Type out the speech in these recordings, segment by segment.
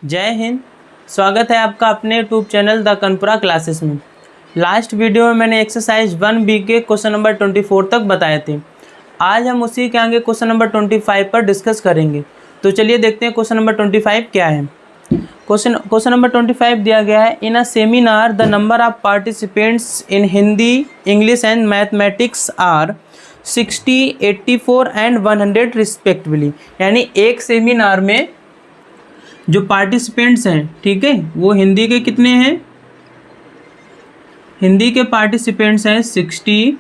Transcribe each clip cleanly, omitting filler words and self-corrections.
जय हिंद। स्वागत है आपका अपने यूट्यूब चैनल द कनपुरा क्लासेस में। लास्ट वीडियो में मैंने एक्सरसाइज 1B के क्वेश्चन नंबर 24 तक बताए थे। आज हम उसी के आगे क्वेश्चन नंबर 25 पर डिस्कस करेंगे। तो चलिए देखते हैं क्वेश्चन नंबर 25 क्या है। क्वेश्चन नंबर 25 दिया गया है, in a seminar the number of participants in Hindi, English and mathematics are 60, 84 and 100 respectively. यानी एक सेमिनार में जो पार्टिसिपेंट्स हैं, ठीक है, वो हिंदी के कितने हैं? हिंदी के पार्टिसिपेंट्स हैं 60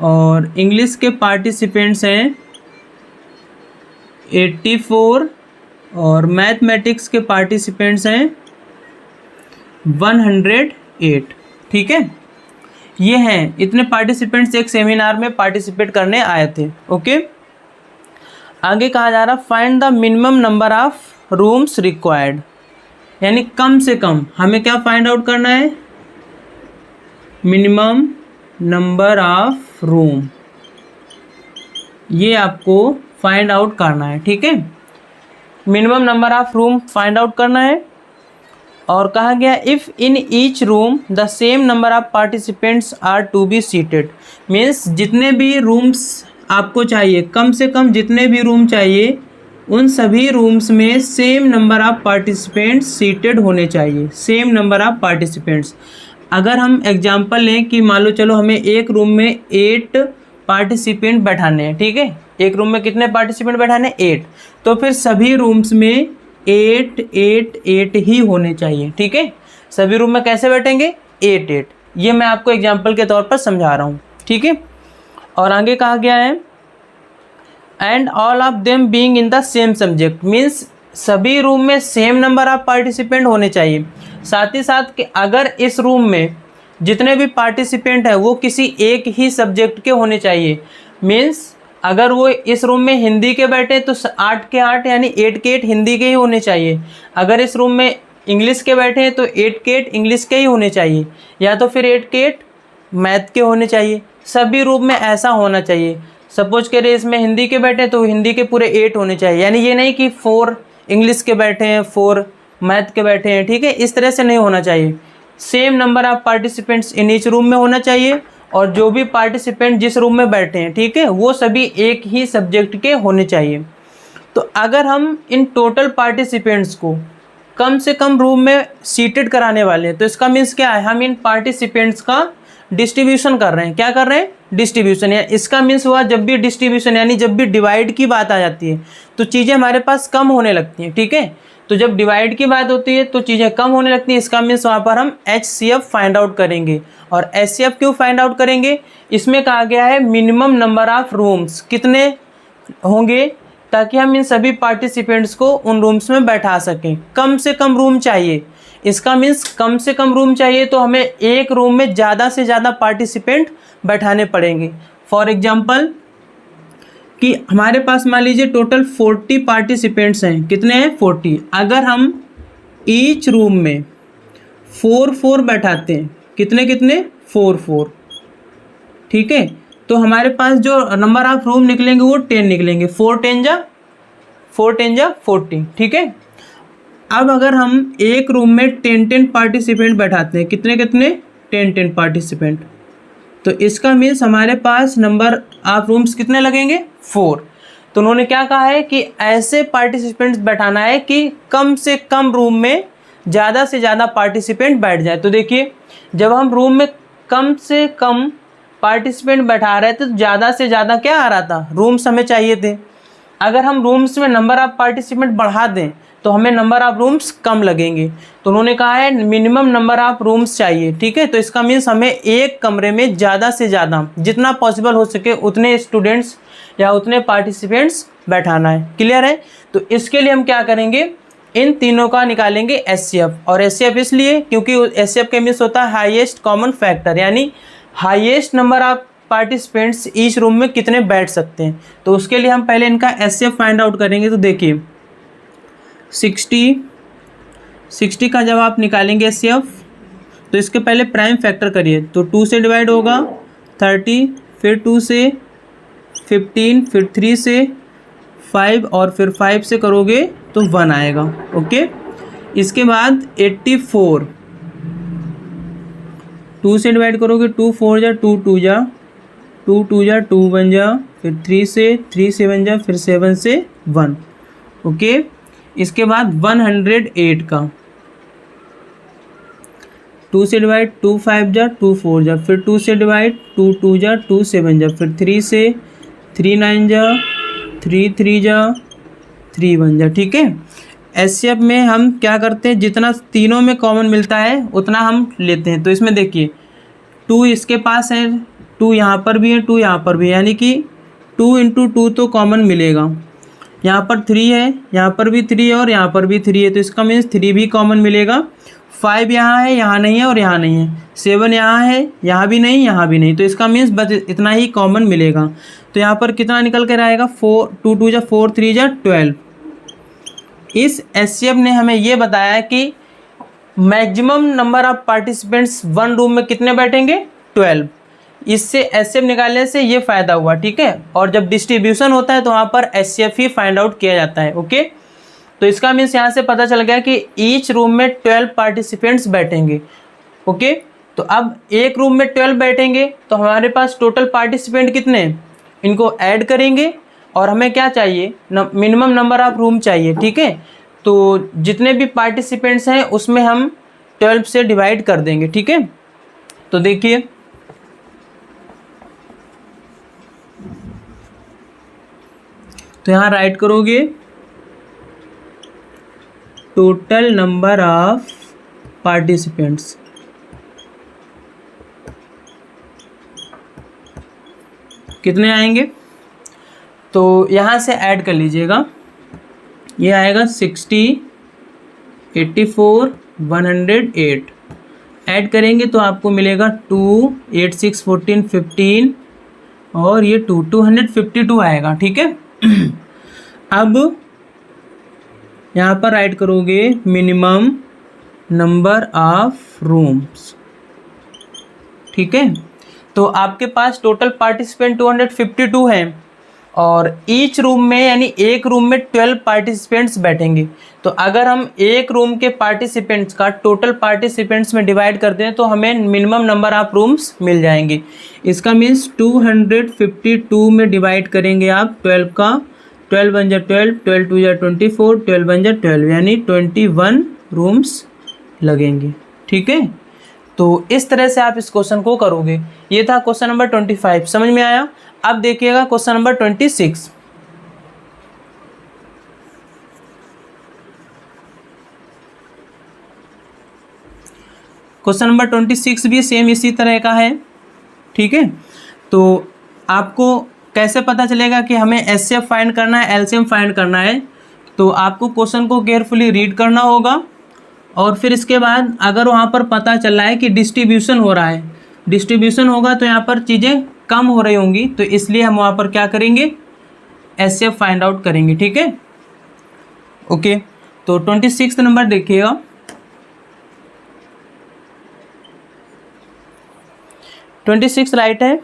और इंग्लिश के पार्टिसिपेंट्स हैं 84 और मैथमेटिक्स के पार्टिसिपेंट्स हैं 108। ठीक है, ये हैं इतने पार्टिसिपेंट्स एक सेमिनार में पार्टिसिपेट करने आए थे। ओके, आगे कहा जा रहा, find the minimum number of rooms required. यानी कम से कम हमें क्या फाइंड आउट करना है? मिनिमम नंबर ऑफ रूम, ये आपको फाइंड आउट करना है। ठीक है, minimum number of room find out करना है। और कहा गया, if in each room the same number of participants are to be seated. Means जितने भी रूम्स आपको चाहिए, कम से कम जितने भी रूम चाहिए, उन सभी रूम्स में same number of participants seated होने चाहिए। Same number of participants. अगर हम एग्जांपल लें कि मान लो चलो हमें एक रूम में 8 पार्टिसिपेंट बैठाने हैं। ठीक है, एक रूम में कितने पार्टिसिपेंट बैठाने हैं? 8। तो फिर सभी रूम्स में 8 8 8 ही होने चाहिए। ठीक है, सभी रूम में कैसे बैठेंगे? 8 8। ये मैं आपको एग्जाम्पल के तौर पर समझा रहा हूँ। ठीक है, और आगे कहा गया है, and all of them being in the same subject. Means सभी रूम में सेम नंबर ऑफ पार्टिसिपेंट होने चाहिए। साथ ही साथ कि अगर इस रूम में जितने भी पार्टिसिपेंट हैं वो किसी एक ही सब्जेक्ट के होने चाहिए। मीन्स अगर वो इस रूम में हिंदी के बैठे तो 8 के 8 यानी 8 के 8 हिंदी के ही होने चाहिए। अगर इस रूम में इंग्लिश के बैठे हैं तो 8 के 8 इंग्लिश के ही होने चाहिए, या तो फिर 8 के 8 मैथ के होने चाहिए। सभी रूम में ऐसा होना चाहिए। सपोज करें इसमें हिंदी के बैठे तो हिंदी के पूरे 8 होने चाहिए। यानी ये नहीं कि 4 इंग्लिश के बैठे हैं 4 मैथ के बैठे हैं। ठीक है, इस तरह से नहीं होना चाहिए। Same number of participants in each room में होना चाहिए, और जो भी पार्टिसिपेंट जिस रूम में बैठे हैं, ठीक है, वो सभी एक ही सब्जेक्ट के होने चाहिए। तो अगर हम इन टोटल पार्टिसिपेंट्स को कम से कम रूम में सीटेड कराने वाले हैं, तो इसका मीन्स क्या है? हम इन पार्टिसिपेंट्स का डिस्ट्रीब्यूशन कर रहे हैं। क्या कर रहे हैं? डिस्ट्रीब्यूशन। या इसका मीन्स हुआ, जब भी डिस्ट्रीब्यूशन यानी जब भी डिवाइड की बात आ जाती है तो चीज़ें हमारे पास कम होने लगती हैं। ठीक है, तो जब डिवाइड की बात होती है तो चीज़ें कम होने लगती हैं। इसका मीन्स वहाँ पर हम HCF फाइंड आउट करेंगे। और HCF क्यों फाइंड आउट करेंगे? इसमें कहा गया है मिनिमम नंबर ऑफ रूम्स कितने होंगे, ताकि हम इन सभी पार्टिसिपेंट्स को उन रूम्स में बैठा सकें। कम से कम रूम चाहिए, इसका मीन्स कम से कम रूम चाहिए तो हमें एक रूम में ज़्यादा से ज़्यादा पार्टिसिपेंट बैठाने पड़ेंगे। फॉर एग्जांपल कि हमारे पास मान लीजिए टोटल 40 पार्टिसिपेंट्स हैं। कितने हैं? 40। अगर हम ईच रूम में 4 बैठाते हैं, कितने कितने? 4। ठीक है, तो हमारे पास जो नंबर ऑफ रूम निकलेंगे वो 10 निकलेंगे। 4 10 जा 40। ठीक है, अब अगर हम एक रूम में 10 पार्टिसिपेंट बैठाते हैं, कितने कितने? 10 पार्टिसिपेंट, तो इसका मीन्स हमारे पास नंबर ऑफ रूम्स कितने लगेंगे? 4। तो उन्होंने क्या कहा है कि ऐसे पार्टिसिपेंट्स बैठाना है कि कम से कम रूम में ज़्यादा से ज़्यादा पार्टिसिपेंट बैठ जाए। तो देखिए, जब हम रूम में कम से कम पार्टिसिपेंट बैठा रहे थे तो ज़्यादा से ज़्यादा क्या आ रहा था? रूम्स हमें चाहिए थे। अगर हम रूम्स में नंबर ऑफ पार्टिसिपेंट बढ़ा दें तो हमें नंबर ऑफ रूम्स कम लगेंगे। तो उन्होंने कहा है मिनिमम नंबर ऑफ रूम्स चाहिए। ठीक है, तो इसका मीन्स हमें एक कमरे में ज़्यादा से ज़्यादा जितना पॉसिबल हो सके उतने स्टूडेंट्स या उतने पार्टिसिपेंट्स बैठाना है। क्लियर है? तो इसके लिए हम क्या करेंगे? इन तीनों का निकालेंगे HCF। और HCF इसलिए क्योंकि HCF का मीन्स होता है हाईएस्ट कॉमन फैक्टर, यानी highest number of participants each room में कितने बैठ सकते हैं। तो उसके लिए हम पहले इनका HCF फाइंड आउट करेंगे। तो देखिए 60 का जब आप निकालेंगे HCF, तो इसके पहले प्राइम फैक्टर करिए। तो 2 से डिवाइड होगा 30, फिर 2 से 15, फिर 3 से 5 और फिर 5 से करोगे तो 1 आएगा। ओके, इसके बाद 84, 2 से डिवाइड करोगे 2 4 जा 2 2 जा 2 2 जा 2 बन जा, फिर 3 से बन जा, फिर 7 से 1। ओके, इसके बाद 108 का 2 से डिवाइड 2 5 जा 2 4 जा, फिर 2 से डिवाइड 2 2 जा 2 7 जा, फिर 3 से 3 9 जा 3 3 जा 3 1 जा। ठीक है, एचसीएफ में हम क्या करते हैं, जितना तीनों में कॉमन मिलता है उतना हम लेते हैं। तो इसमें देखिए 2 इसके पास है, 2 यहाँ पर भी है, 2 यहाँ पर भी है, यानी कि 2 × 2 तो कॉमन मिलेगा। यहाँ पर 3 है, यहाँ पर भी 3 है और यहाँ पर भी 3 है, तो इसका मीन्स 3 भी कॉमन मिलेगा। 5 यहाँ है, यहाँ नहीं है और यहाँ नहीं है। 7 यहाँ है, यहाँ भी नहीं, यहाँ भी नहीं, तो इसका मीन्स बस इतना ही कॉमन मिलेगा। तो यहाँ पर कितना निकल कर आएगा, 4 2 2 जा 4 3 जा 12। इस एचसीएफ ने हमें ये बताया कि maximum number of participants one room में कितने बैठेंगे, 12। इससे एचसीएफ निकालने से ये फ़ायदा हुआ। ठीक है, और जब डिस्ट्रीब्यूशन होता है तो वहाँ पर एचसीएफ ही फाइंड आउट किया जाता है। ओके, तो इसका मीन्स यहाँ से पता चल गया कि ईच रूम में 12 पार्टिसिपेंट्स बैठेंगे। ओके, तो अब एक रूम में 12 बैठेंगे तो हमारे पास टोटल पार्टिसिपेंट कितने, इनको ऐड करेंगे और हमें क्या चाहिए, मिनिमम नंबर ऑफ रूम चाहिए। ठीक है, तो जितने भी पार्टिसिपेंट्स हैं उसमें हम 12 से डिवाइड कर देंगे। ठीक है, तो देखिए तो यहाँ राइट करोगे टोटल नंबर ऑफ पार्टिसिपेंट्स, कितने आएंगे, तो यहाँ से ऐड कर लीजिएगा। ये आएगा 60 84 108। ऐड करेंगे तो आपको मिलेगा 2 8 6 14 15 और ये 252 आएगा। ठीक है, अब यहाँ पर राइट करोगे मिनिमम नंबर ऑफ रूम्स। ठीक है, तो आपके पास टोटल पार्टिसिपेंट 252 हैं और ईच रूम में यानी एक रूम में 12 पार्टिसिपेंट्स बैठेंगे। तो अगर हम एक रूम के पार्टिसिपेंट्स का टोटल पार्टिसिपेंट्स में डिवाइड करते हैं तो हमें मिनिमम नंबर ऑफ रूम्स मिल जाएंगे। इसका मीन्स 252 में डिवाइड करेंगे आप 12 का, 12 बन जा 12, 12 2 जा 24, 12 बन जा 12, यानी 21 रूम्स लगेंगे। ठीक है, तो इस तरह से आप इस क्वेश्चन को करोगे। ये था क्वेश्चन नंबर 25, समझ में आया। अब देखिएगा क्वेश्चन नंबर 26। क्वेश्चन नंबर 26 भी सेम इसी तरह का है। ठीक है, तो आपको कैसे पता चलेगा कि हमें एचसीएफ फाइंड करना है, एलसीएम फाइंड करना है, तो आपको क्वेश्चन को केयरफुली रीड करना होगा और फिर इसके बाद अगर वहाँ पर पता चल रहा है कि डिस्ट्रीब्यूशन हो रहा है, डिस्ट्रीब्यूशन होगा तो यहाँ पर चीज़ें कम हो रही होंगी, तो इसलिए हम वहाँ पर क्या करेंगे, एचसीएफ फाइंड आउट करेंगे। ठीक है, ओके, तो 26 नंबर देखिएगा। राइट है,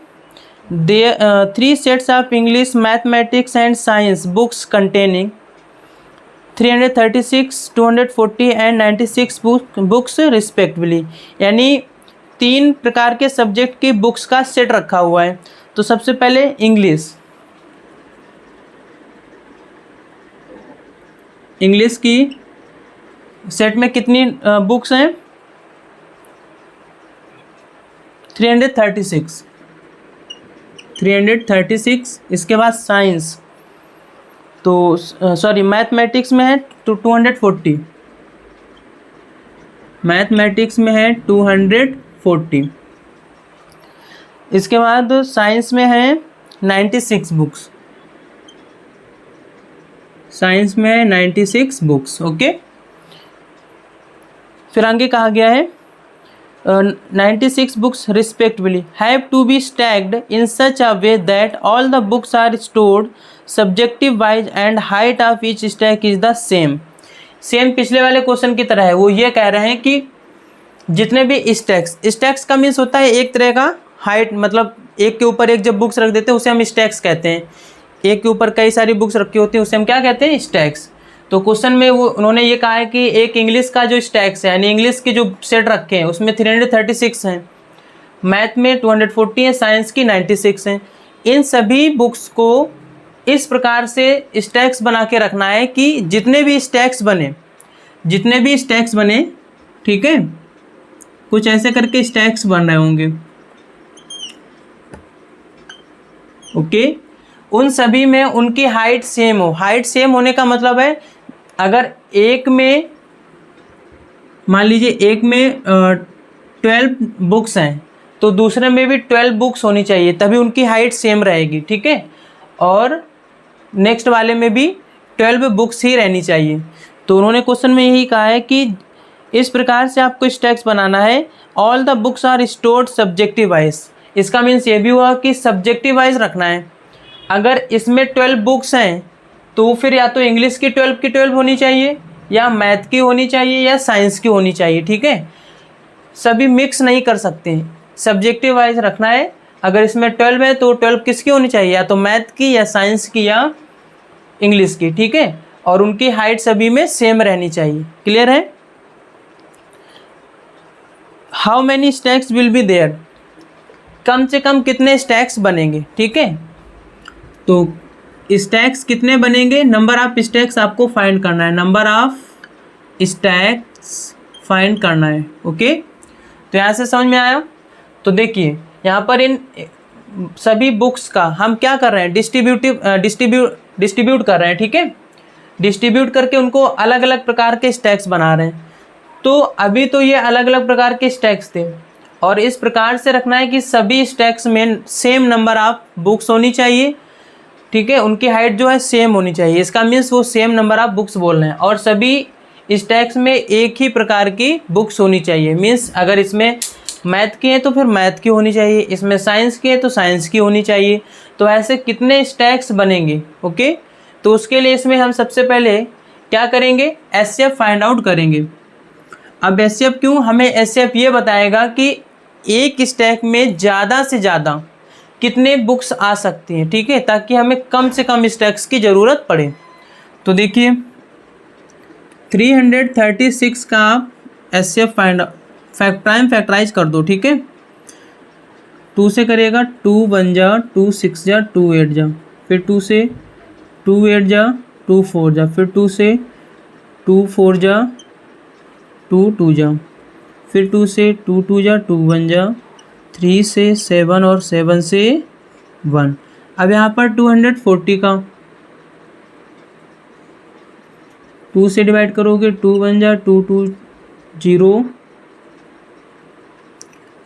the 3 sets of English, mathematics and science books containing 336, 240 and 96 books respectively, यानी 3 प्रकार के सब्जेक्ट की बुक्स का सेट रखा हुआ है। तो सबसे पहले इंग्लिश की सेट में कितनी बुक्स हैं, 336। इसके बाद साइंस, तो सॉरी मैथमेटिक्स में है 240, मैथमेटिक्स में है 240। इसके बाद साइंस में है 96 बुक्स, साइंस में है 96 बुक्स। ओके, फिर आगे कहा गया है 96 books respectively have to be stacked in such a way that all the books are stored subjective wise and height of each stack is the same। Same पिछले वाले question की तरह है। वो ये कह रहे हैं कि जितने भी स्टैक्स का मीन्स होता है एक तरह का हाइट, मतलब एक के ऊपर एक जब बुक्स रख देते हैं उसे हम स्टैक्स कहते हैं। एक के ऊपर कई सारी बुक्स रखी होती हैं उसे हम क्या कहते हैं, स्टैक्स। तो क्वेश्चन में वो उन्होंने ये कहा है कि एक इंग्लिश का जो स्टैक्स है, यानी इंग्लिश के जो सेट रखे हैं उसमें 336 हैं, मैथ में 240 है, साइंस की 96 हैं। इन सभी बुक्स को इस प्रकार से स्टैक्स बना के रखना है कि जितने भी स्टैक्स बने, ठीक है, कुछ ऐसे करके स्टैक्स बन रहे होंगे, ओके, उन सभी में उनकी हाइट सेम हो। हाइट सेम होने का मतलब है अगर एक में, मान लीजिए एक में 12 बुक्स हैं तो दूसरे में भी 12 बुक्स होनी चाहिए, तभी उनकी हाइट सेम रहेगी, ठीक है। और नेक्स्ट वाले में भी 12 बुक्स ही रहनी चाहिए। तो उन्होंने क्वेश्चन में यही कहा है कि इस प्रकार से आपको स्टैक्स बनाना है। All the books are stored subjective wise. इसका मीन्स ये भी हुआ कि सब्जेक्टिव वाइज रखना है। अगर इसमें 12 बुक्स हैं तो फिर या तो इंग्लिश की 12 की 12 होनी चाहिए, या मैथ की होनी चाहिए, या साइंस की होनी चाहिए, ठीक है। सभी मिक्स नहीं कर सकते, सब्जेक्टिव वाइज रखना है। अगर इसमें 12 है तो 12 किसकी होनी चाहिए, या तो मैथ की, या साइंस की, या इंग्लिश की, ठीक है। और उनकी हाइट सभी में सेम रहनी चाहिए। क्लियर है? How many stacks will be there, कम से कम कितने स्टैक्स बनेंगे, ठीक है। तो स्टैक्स कितने बनेंगे, नंबर ऑफ स्टैक्स आपको फाइंड करना है, नंबर ऑफ स्टैक्स फाइंड करना है, ओके। तो यहाँ से समझ में आया। तो देखिए यहाँ पर इन सभी बुक्स का हम क्या कर रहे हैं, डिस्ट्रीब्यूट कर रहे हैं, ठीक है। डिस्ट्रीब्यूट करके उनको अलग अलग प्रकार के स्टैक्स बना रहे हैं। तो अभी तो ये अलग अलग प्रकार के स्टैक्स थे, और इस प्रकार से रखना है कि सभी स्टैक्स में सेम नंबर ऑफ बुक्स होनी चाहिए, ठीक है। उनकी हाइट जो है सेम होनी चाहिए। इसका मीन्स वो सेम नंबर ऑफ बुक्स बोल रहे हैं, और सभी स्टैक्स में एक ही प्रकार की बुक्स होनी चाहिए। मीन्स अगर इसमें मैथ की है तो फिर मैथ की होनी चाहिए, इसमें साइंस की है तो साइंस की होनी चाहिए। तो ऐसे कितने स्टैक्स बनेंगे, ओके। तो उसके लिए इसमें हम सबसे पहले क्या करेंगे, एचसीएफ फाइंड आउट करेंगे। अब एचसीएफ क्यों, हमें एचसीएफ ये बताएगा कि एक स्टैक में ज़्यादा से ज़्यादा कितने बुक्स आ सकती हैं, ठीक है, ताकि हमें कम से कम स्टैक्स की ज़रूरत पड़े। तो देखिए 336 का आप एचसीएफ फाइंड प्राइम फैक्टराइज कर दो, ठीक है। 2 से करिएगा, 2 1 जा, 2 6 जा, 2 8 जा, फिर 2 से 2 8 जा, 2 4 जा, फिर 2 से 2 4 जा, 2 2 जा, फिर 2 से 2 2 जा, 2 1 जा, 3 से 7 और 7 से 1। अब यहाँ पर 240 का 2 से डिवाइड करोगे, 2 1 जा, 2 2 0,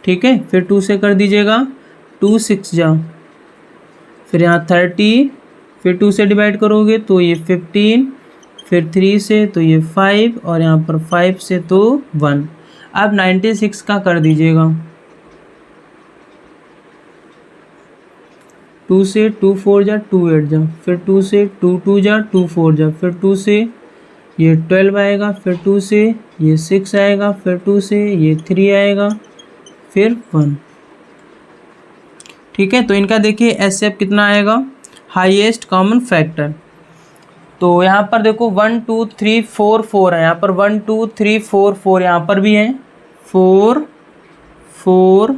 ठीक है। फिर 2 से कर दीजिएगा, 2 6 जा, फिर यहाँ 30, फिर 2 से डिवाइड करोगे तो ये 15, फिर 3 से तो ये 5, और यहाँ पर 5 से तो 1। अब 96 का कर दीजिएगा, 2 से 2 4 जा, 2 8 जा, फिर 2 से 2 2 जा, 2 4 जा, फिर 2 से ये 12 आएगा, फिर 2 से ये 6 आएगा, फिर 2 से ये 3 आएगा, फिर 1, ठीक है। तो इनका देखिए एचसीएफ कितना आएगा, हाईएस्ट कॉमन फैक्टर। तो यहाँ पर देखो 1 2 3 4 4 है, यहाँ पर 1 2 3 4 4, यहाँ पर भी है 4 4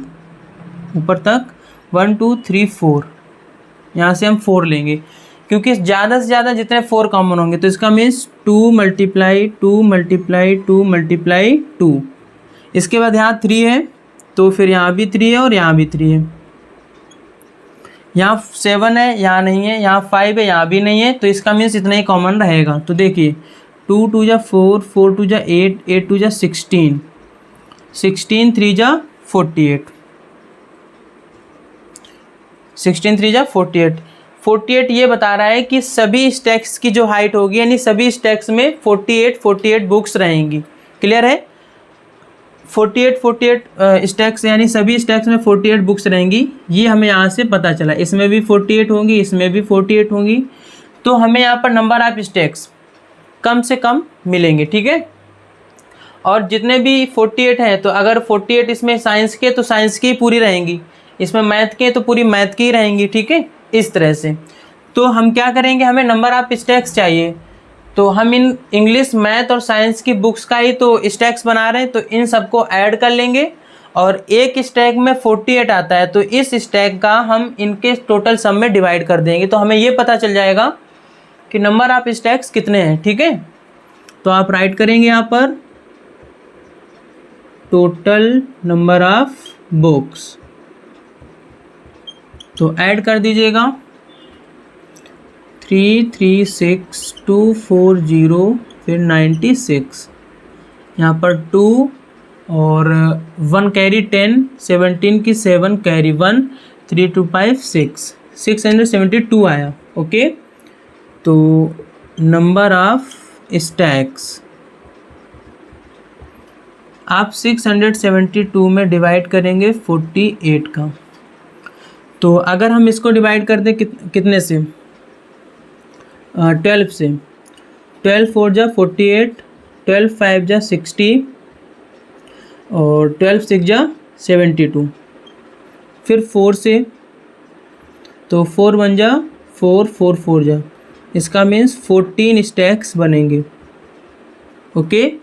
ऊपर तक, 1 2 3 4, यहाँ से हम 4 लेंगे क्योंकि ज़्यादा से ज़्यादा जितने 4 कॉमन होंगे। तो इसका मीन्स 2 × 2 × 2 × 2। इसके बाद यहाँ 3 है, तो फिर यहाँ भी 3 है और यहाँ भी 3 है। यहाँ 7 है, यहाँ नहीं है, यहाँ 5 है, यहाँ भी नहीं है। तो इसका मीन्स इतना ही कॉमन रहेगा। तो देखिए 2 2 जा 4, 4 2 जा 8, 8 2 जा 16, 16 3 जा 48, 16 3 जा 48। 48 ये बता रहा है कि सभी स्टैक्स की जो हाइट होगी, यानी सभी स्टैक्स में 48 बुक्स रहेंगी। क्लियर है? 48 स्टैक्स, यानी सभी स्टैक्स में 48 बुक्स रहेंगी। ये हमें यहाँ से पता चला। इसमें भी 48 होंगी, इसमें भी 48 होंगी। तो हमें यहाँ पर नंबर ऑफ स्टैक्स कम से कम मिलेंगे, ठीक है। और जितने भी 48 हैं, तो अगर 48 इसमें साइंस के तो साइंस की पूरी रहेंगी, इसमें मैथ के तो पूरी मैथ की रहेंगी, ठीक है। इस तरह से तो हम क्या करेंगे, हमें नंबर ऑफ स्टैक्स चाहिए। तो हम इन इंग्लिश, मैथ और साइंस की बुक्स का ही तो स्टैक्स बना रहे हैं, तो इन सबको ऐड कर लेंगे और एक स्टैक में 48 आता है, तो इस स्टैक का हम इनके टोटल सम में डिवाइड कर देंगे, तो हमें ये पता चल जाएगा कि नंबर ऑफ स्टैक्स कितने हैं। ठीक है, तो आप राइट करेंगे यहाँ पर टोटल नंबर ऑफ बुक्स, तो ऐड कर दीजिएगा 336240 फिर 96, यहाँ पर 2 और 1 कैरी 10, 17 की 7 कैरी 1, 3 2 5 6, 672 आया। ओके, तो नंबर ऑफ स्टैक्स आप 672 में डिवाइड करेंगे 48 का, तो अगर हम इसको डिवाइड कर दें कितने से, 12 से, 12 4 जा 48, 12 5 जा 60 और 12 6 जा 72, फिर 4 से, तो 4 1 जा 4, 4 4 जा, इसका मीन्स 14 स्टैक्स बनेंगे। ओके,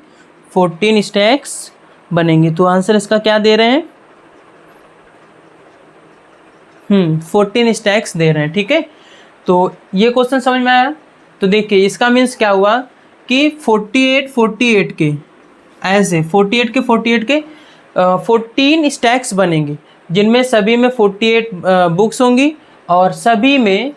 14 स्टैक्स बनेंगे, तो आंसर इसका क्या दे रहे हैं, 14 स्टैक्स दे रहे हैं। ठीक है, तो ये क्वेश्चन समझ में आया। तो देखिए इसका मीन्स क्या हुआ कि 48 के ऐसे 48 के 14 स्टैक्स बनेंगे, जिनमें सभी में 48 बुक्स होंगी, और सभी में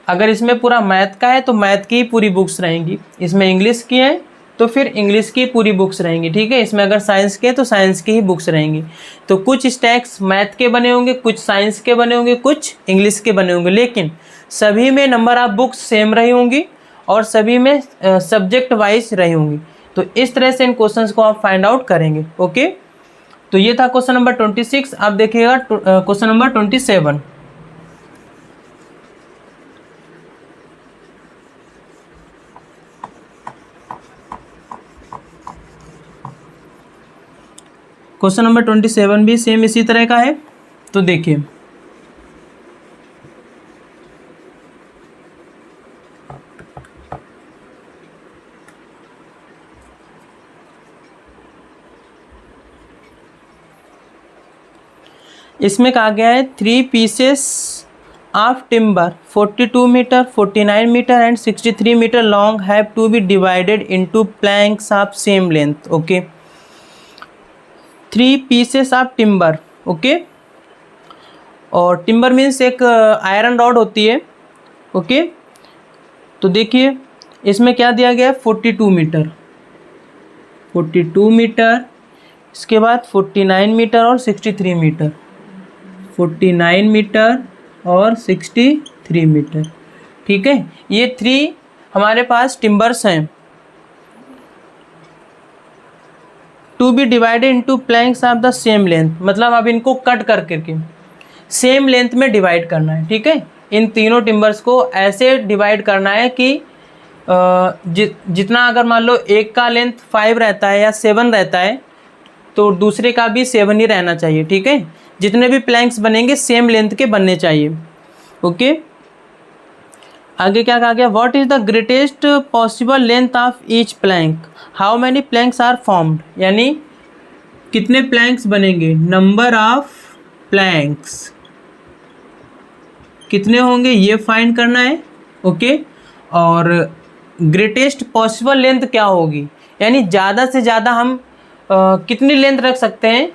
अगर इसमें पूरा मैथ का है तो मैथ की ही पूरी बुक्स रहेंगी, इसमें इंग्लिश की है तो फिर इंग्लिश की पूरी बुक्स रहेंगी। ठीक है, इसमें अगर साइंस के तो साइंस की ही बुक्स रहेंगी। तो कुछ स्टैक्स मैथ के बने होंगे, कुछ साइंस के बने होंगे, कुछ इंग्लिश के बने होंगे, लेकिन सभी में नंबर ऑफ बुक्स सेम रही होंगी और सभी में सब्जेक्ट वाइज रही होंगी। तो इस तरह से इन क्वेश्चंस को आप फाइंड आउट करेंगे। ओके, तो ये था क्वेश्चन नंबर 26। आप देखिएगा क्वेश्चन नंबर 27। क्वेश्चन नंबर 27 भी सेम इसी तरह का है। तो देखिए इसमें कहा गया है 3 pieces of timber 42 metre, 49 metre and 63 metre long have to be divided into planks of same length. Okay, 3 pieces of timber. Okay, और टिम्बर मीन्स एक आयरन रॉड होती है। ओके, तो देखिए इसमें क्या दिया गया है, 42 मीटर, 42 मीटर, इसके बाद 49 मीटर और 63 मीटर, 49 मीटर और 63 मीटर। ठीक है, ये 3 हमारे पास टिम्बर्स हैं, to be divided into planks of the same length, मतलब अब इनको कट कर करके सेम लेंथ में डिवाइड करना है। ठीक है, इन तीनों टिम्बर्स को ऐसे डिवाइड करना है कि जितना अगर मान लो एक का लेंथ 5 रहता है या 7 रहता है तो दूसरे का भी 7 ही रहना चाहिए। ठीक है, जितने भी प्लैंक्स बनेंगे सेम लेंथ के बनने चाहिए। ओके, आगे क्या कहा गया, what is the greatest possible length of each plank, how many planks are formed, यानी कितने प्लैंक्स बनेंगे, नंबर ऑफ प्लैंक्स कितने होंगे ये फाइंड करना है। ओके, और ग्रेटेस्ट पॉसिबल लेंथ क्या होगी, यानी ज़्यादा से ज़्यादा हम कितनी लेंथ रख सकते हैं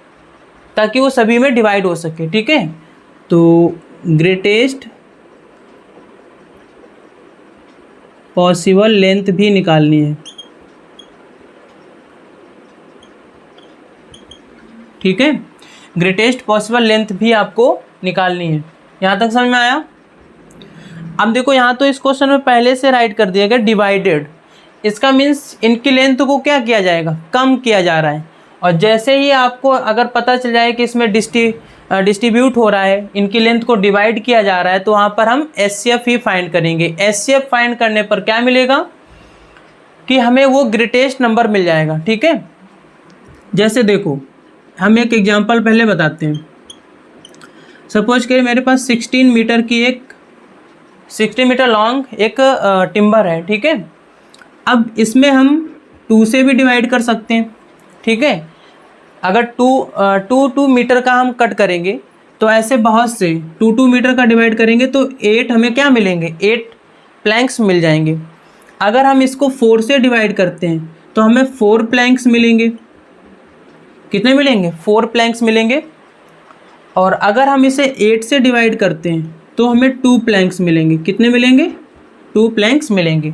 ताकि वो सभी में डिवाइड हो सके। ठीक है, तो ग्रेटेस्ट पॉसिबल लेंथ भी निकालनी है। ठीक है, ग्रेटेस्ट पॉसिबल लेंथ भी आपको निकालनी है। यहाँ तक समझ में आया। अब देखो यहाँ तो इस क्वेश्चन में पहले से राइट कर दिया गया डिवाइडेड, इसका मीन्स इनकी लेंथ को क्या किया जाएगा, कम किया जा रहा है। और जैसे ही आपको अगर पता चल जाए कि इसमें डिस्ट्रीब्यूट हो रहा है, इनकी लेंथ को डिवाइड किया जा रहा है, तो वहाँ पर हम एचसीएफ ही फाइंड करेंगे। एचसीएफ फाइंड करने पर क्या मिलेगा कि हमें वो ग्रेटेस्ट नंबर मिल जाएगा। ठीक है, जैसे देखो हम एक एग्जांपल पहले बताते हैं। सपोज करिए मेरे पास 16 मीटर की 60 मीटर लॉन्ग एक टिम्बर है। ठीक है, अब इसमें हम 2 से भी डिवाइड कर सकते हैं, ठीक है। अगर 2 मीटर का हम कट करेंगे तो ऐसे बहुत से 2 मीटर का डिवाइड करेंगे तो 8 हमें क्या मिलेंगे, 8 प्लैंक्स मिल जाएंगे। अगर हम इसको 4 से डिवाइड करते हैं तो हमें 4 प्लैंक्स मिलेंगे। कितने मिलेंगे, 4 प्लैंक्स मिलेंगे। और अगर हम इसे 8 से डिवाइड करते हैं तो हमें 2 प्लैंक्स मिलेंगे। कितने मिलेंगे, 2 प्लैंक्स मिलेंगे।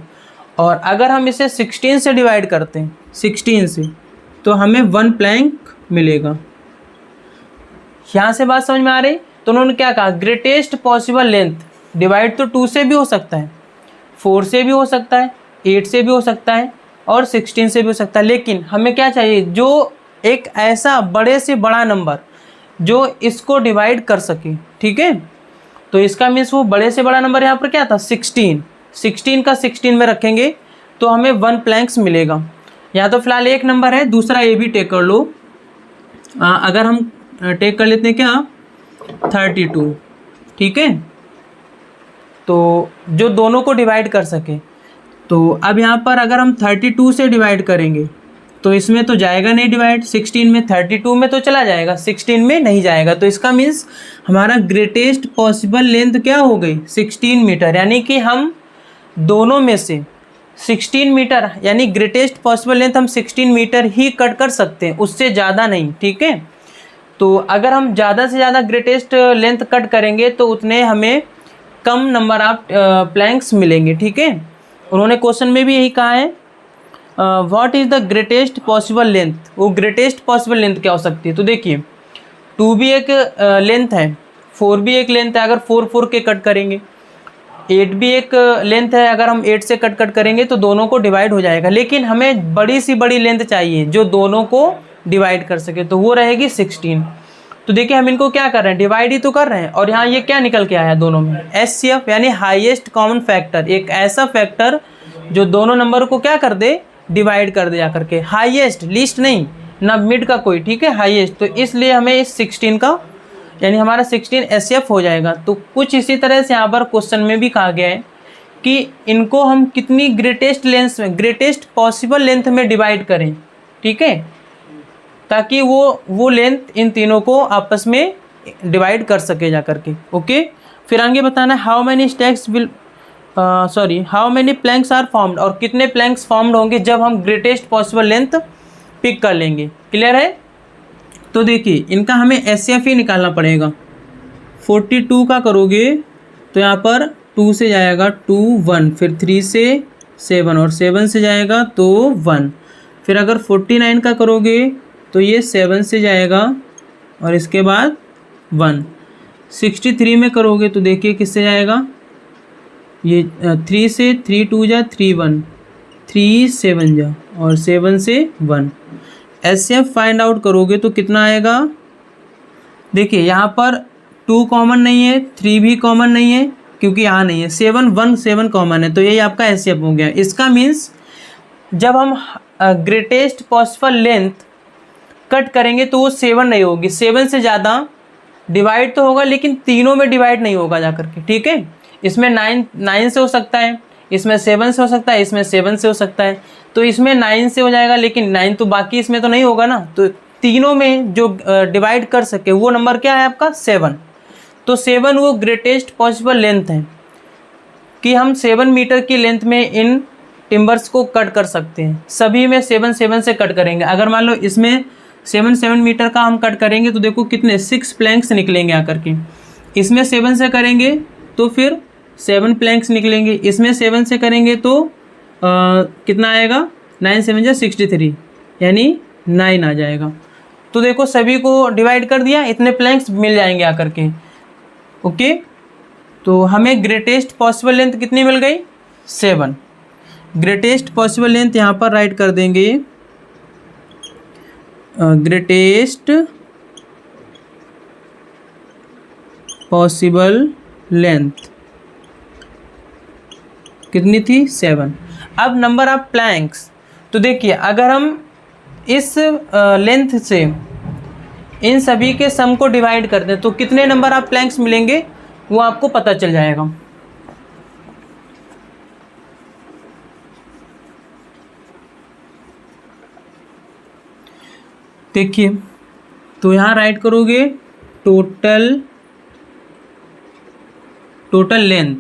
और अगर हम इसे 16 से डिवाइड करते हैं, 16 से, तो हमें 1 प्लैंक मिलेगा। यहाँ से बात समझ में आ रही। तो उन्होंने क्या कहा, ग्रेटेस्ट पॉसिबल लेंथ। डिवाइड तो 2 से भी हो सकता है, 4 से भी हो सकता है, 8 से भी हो सकता है और 16 से भी हो सकता है। लेकिन हमें क्या चाहिए, जो एक ऐसा बड़े से बड़ा नंबर जो इसको डिवाइड कर सके, ठीक है। तो इसका मीन्स वो बड़े से बड़ा नंबर यहाँ पर क्या था, 16 का 16 में रखेंगे तो हमें 1 प्लैंक्स मिलेगा। यहाँ तो फिलहाल एक नंबर है, दूसरा ये भी टेक कर लो। अगर हम टेक कर लेते हैं क्या, 32, ठीक है। तो जो दोनों को डिवाइड कर सके, तो अब यहाँ पर अगर हम 32 से डिवाइड करेंगे तो इसमें तो जाएगा नहीं डिवाइड, 16 में, 32 में तो चला जाएगा, 16 में नहीं जाएगा। तो इसका मीन्स हमारा ग्रेटेस्ट पॉसिबल लेंथ क्या हो गई, 16 मीटर। यानी कि हम दोनों में से 16 मीटर, यानी ग्रेटेस्ट पॉसिबल लेंथ हम 16 मीटर ही कट कर सकते हैं, उससे ज़्यादा नहीं, ठीक है। तो अगर हम ज़्यादा से ज़्यादा ग्रेटेस्ट लेंथ कट करेंगे तो उतने हमें कम नंबर ऑफ प्लैंक्स मिलेंगे, ठीक है। उन्होंने क्वेश्चन में भी यही कहा है, what is the greatest possible length. वो ग्रेटेस्ट पॉसिबल लेंथ क्या हो सकती है, तो देखिए 2 भी एक लेंथ है, 4 भी एक लेंथ है, अगर 4 के कट करेंगे, 8 भी एक लेंथ है, अगर हम 8 से कट करेंगे तो दोनों को डिवाइड हो जाएगा। लेकिन हमें बड़ी सी बड़ी लेंथ चाहिए जो दोनों को डिवाइड कर सके, तो वो रहेगी 16। तो देखिए हम इनको क्या कर रहे हैं, डिवाइड ही तो कर रहे हैं। और यहाँ ये क्या निकल के आया दोनों में, HCF यानी हाईएस्ट कॉमन फैक्टर, एक ऐसा फैक्टर जो दोनों नंबर को क्या कर दे, डिवाइड कर दे जाकर के। हाईएस्ट, लीस्ट नहीं, ना मिड का कोई, ठीक है, हाईएस्ट। तो इसलिए हमें इस 16 का, यानी हमारा 16 HCF हो जाएगा। तो कुछ इसी तरह से यहाँ पर क्वेश्चन में भी कहा गया है कि इनको हम कितनी ग्रेटेस्ट लेंथ में, ग्रेटेस्ट पॉसिबल लेंथ में डिवाइड करें, ठीक है, ताकि वो लेंथ इन तीनों को आपस में डिवाइड कर सके जा करके। ओके, फिर आगे बताना how many stacks will how many planks are formed, और कितने प्लैंक्स फॉर्म्ड होंगे जब हम ग्रेटेस्ट पॉसिबल लेंथ पिक कर लेंगे। क्लियर है। तो देखिए इनका हमें HCF ही निकालना पड़ेगा। 42 का करोगे तो यहाँ पर 2 से जाएगा 2 1, फिर 3 से 7 और 7 से जाएगा तो 1। फिर अगर 49 का करोगे तो ये 7 से जाएगा और इसके बाद 1। 63 में करोगे तो देखिए किससे जाएगा, ये 3 से, 3 2 जा 3 1, 3 7 जा और 7 से 1। HCF फाइंड आउट करोगे तो कितना आएगा, देखिए यहाँ पर 2 कॉमन नहीं है, 3 भी कॉमन नहीं है क्योंकि यहाँ नहीं है, 7 1 7 कॉमन है, तो यही आपका HCF हो गया। इसका मीन्स जब हम ग्रेटेस्ट पॉसिबल लेंथ कट करेंगे तो वो 7 नहीं होगी, 7 से ज़्यादा डिवाइड तो होगा लेकिन तीनों में डिवाइड नहीं होगा जा करके, ठीक है। इसमें 9 से हो सकता है, इसमें 7 से हो सकता है, इसमें 7 से हो सकता है, तो इसमें 9 से हो जाएगा, लेकिन 9 तो बाकी इसमें तो नहीं होगा ना। तो तीनों में जो डिवाइड कर सके वो नंबर क्या है आपका, 7। तो 7 वो ग्रेटेस्ट पॉसिबल लेंथ है कि हम 7 मीटर की लेंथ में इन टिम्बर्स को कट कर सकते हैं। सभी में 7 7 से कट करेंगे। अगर मान लो इसमें 7 मीटर का हम कट करेंगे तो देखो कितने 6 प्लैंक्स निकलेंगे आकर के। इसमें 7 से करेंगे तो फिर 7 प्लैंक्स निकलेंगे, इसमें 7 से करेंगे तो कितना आएगा, 9 7 जा 63 यानी 9 आ जाएगा। तो देखो सभी को डिवाइड कर दिया, इतने प्लैंक्स मिल जाएंगे आकर के। ओके, तो हमें ग्रेटेस्ट पॉसिबल लेंथ कितनी मिल गई, 7। ग्रेटेस्ट पॉसिबल लेंथ यहाँ पर राइट कर देंगे, ग्रेटेस्ट पॉसिबल लेंथ कितनी थी, 7। अब नंबर ऑफ प्लैंक्स, तो देखिए अगर हम इस लेंथ से इन सभी के सम को डिवाइड कर दें तो कितने नंबर ऑफ प्लैंक्स मिलेंगे वो आपको पता चल जाएगा। देखिए, तो यहाँ राइट करोगे total length,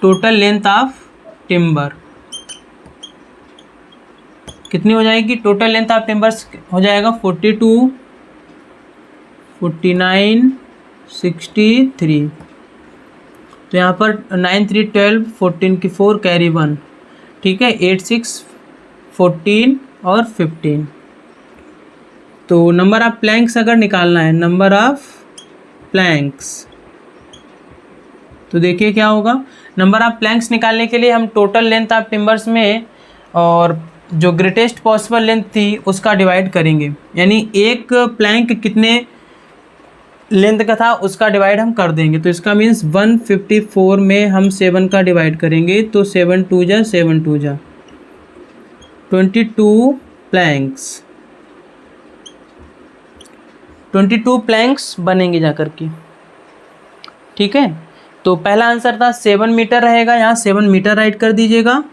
total length of timber कितनी हो जाएगी? टोटल लेंथ ऑफ टिम्बर्स हो जाएगा 42, 49, 63। तो यहाँ पर 9 3 12, 14 की 4 कैरी 1, ठीक है, 8 6 14 और 15। तो नंबर ऑफ प्लैंक्स अगर निकालना है, नंबर ऑफ प्लैंक्स, तो देखिए क्या होगा। नंबर ऑफ प्लैंक्स निकालने के लिए हम टोटल लेंथ ऑफ टिम्बर्स में और जो ग्रेटेस्ट पॉसिबल लेंथ थी उसका डिवाइड करेंगे, यानी एक प्लैंक कितने लेंथ का था उसका डिवाइड हम कर देंगे। तो इसका मीन्स 154 में हम 7 का डिवाइड करेंगे, तो 7 2 जा 7 2 जा 22 प्लैंक्स, 22 प्लैंक्स बनेंगे जा कर के, ठीक है। तो पहला आंसर था 7 मीटर रहेगा, यहाँ 7 मीटर राइट कर दीजिएगा,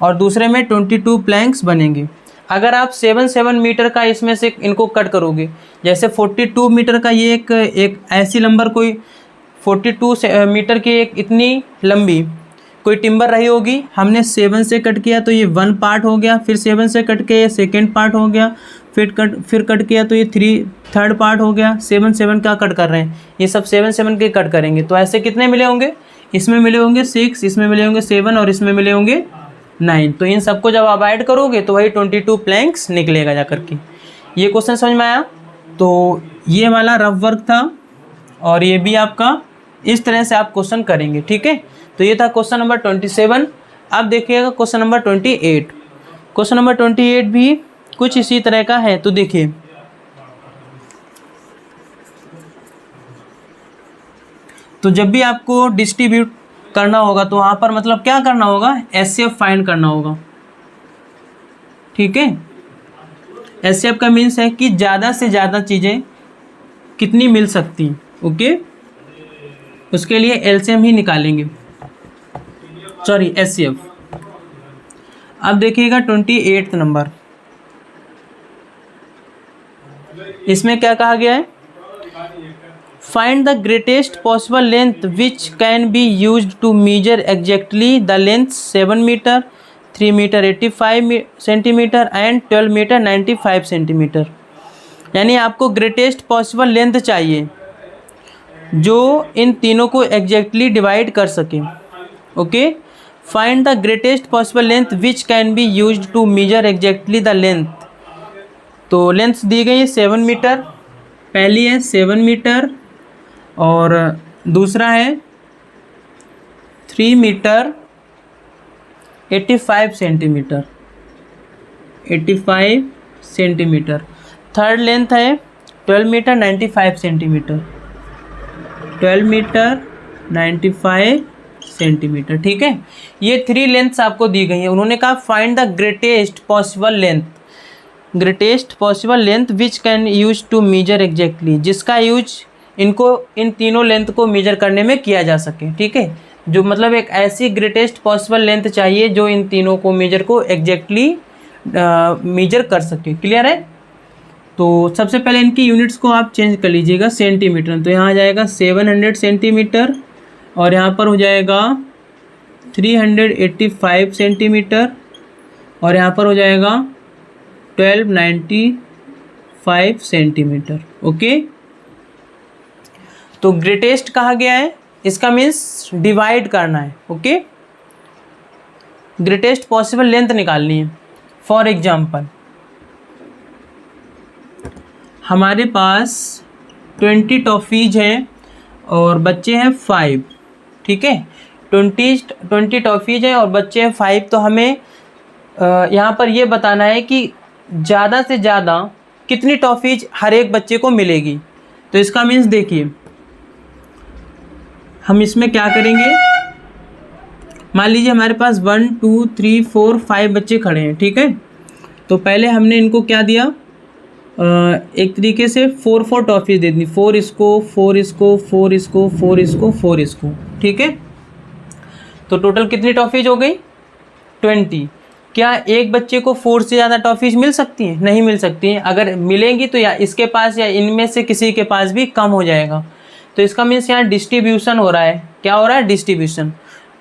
और दूसरे में 22 प्लैंक्स बनेंगे। अगर आप 7 मीटर का इसमें से इनको कट करोगे, जैसे 42 मीटर का ये एक ऐसी नंबर कोई 42 मीटर की एक इतनी लंबी कोई टिम्बर रही होगी, हमने 7 से कट किया तो ये 1 पार्ट हो गया, फिर 7 से कट के ये सेकेंड पार्ट हो गया, फिर कट किया तो ये थर्ड पार्ट हो गया। 7 का कट कर रहे हैं, ये सब 7 के कट करेंगे। तो ऐसे कितने मिले होंगे? इसमें मिले होंगे 6, इसमें मिले होंगे 7 और इसमें मिले होंगे 9। तो इन सबको जब आप ऐड करोगे तो वही 22 प्लैंक्स निकलेगा जा कर के। ये क्वेश्चन समझ में आया? तो ये वाला रफ वर्क था, और ये भी आपका इस तरह से आप क्वेश्चन करेंगे, ठीक है। तो ये था क्वेश्चन नंबर 27। अब देखिएगा क्वेश्चन नंबर 28। क्वेश्चन नंबर 28 भी कुछ इसी तरह का है। तो देखिए, तो जब भी आपको डिस्ट्रीब्यूट करना होगा तो वहाँ पर मतलब क्या करना होगा? एचसीएफ फाइंड करना होगा, ठीक है। एचसीएफ का मीन्स है कि ज़्यादा से ज़्यादा चीज़ें कितनी मिल सकती हैं, ओके। उसके लिए एलसीएम ही निकालेंगे, सॉरी एचसीएफ। अब देखिएगा 28 नंबर, इसमें क्या कहा गया है? Find the greatest possible length which can be used to measure exactly the length 7 metre, 3 metre 85 centimetre and 12 metre 95 centimetre. यानी आपको ग्रेटेस्ट पॉसिबल लेंथ चाहिए जो इन तीनों को एग्जैक्टली डिवाइड कर सके, okay. Find the greatest possible length which can be used to measure exactly the length. तो length दी गई है 7 मीटर, पहली है 7 मीटर और दूसरा है 3 metre 85 centimetre, 85 centimetre. Third length है 12 मीटर 95 सेंटीमीटर, 12 मीटर 95 सेंटीमीटर, ठीक है। ये 3 लेंथ्स आपको दी गई हैं। उन्होंने कहा find the greatest possible length, greatest possible length which can use to measure exactly, जिसका यूज इन तीनों लेंथ को मेजर करने में किया जा सके, ठीक है। जो मतलब एक ऐसी ग्रेटेस्ट पॉसिबल लेंथ चाहिए जो इन तीनों को मेजर को एग्जैक्टली मेजर कर सके, क्लियर है। तो सबसे पहले इनकी यूनिट्स को आप चेंज कर लीजिएगा सेंटीमीटर। तो यहाँ आ जाएगा 700 सेंटीमीटर और यहाँ पर हो जाएगा 385 सेंटीमीटर और यहाँ पर हो जाएगा 1295 सेंटीमीटर, ओके। तो ग्रेटेस्ट कहा गया है, इसका मीन्स डिवाइड करना है, ओके। ग्रेटेस्ट पॉसिबल लेंथ निकालनी है। फॉर एग्जाम्पल हमारे पास 20 टॉफ़ीज हैं और बच्चे हैं 5, ठीक है। 20 टॉफ़ीज हैं और बच्चे हैं 5। तो हमें यहाँ पर ये बताना है कि ज़्यादा से ज़्यादा कितनी टॉफ़ीज हर एक बच्चे को मिलेगी। तो इसका मीन्स देखिए, हम इसमें क्या करेंगे, मान लीजिए हमारे पास 1 2 3 4 5 बच्चे खड़े हैं, ठीक है। तो पहले हमने इनको क्या दिया, एक तरीके से 4 टॉफ़ीज दे दी, 4 इसको 4 इसको 4 इसको 4 इसको 4 इसको, ठीक है। तो टोटल कितनी टॉफ़ीज हो गई? 20। क्या एक बच्चे को 4 से ज़्यादा टॉफ़ीज मिल सकती हैं? नहीं मिल सकती हैं। अगर मिलेंगी तो या इसके पास या इनमें से किसी के पास भी कम हो जाएगा। तो इसका मीन्स यहाँ डिस्ट्रीब्यूशन हो रहा है। क्या हो रहा है? डिस्ट्रीब्यूशन।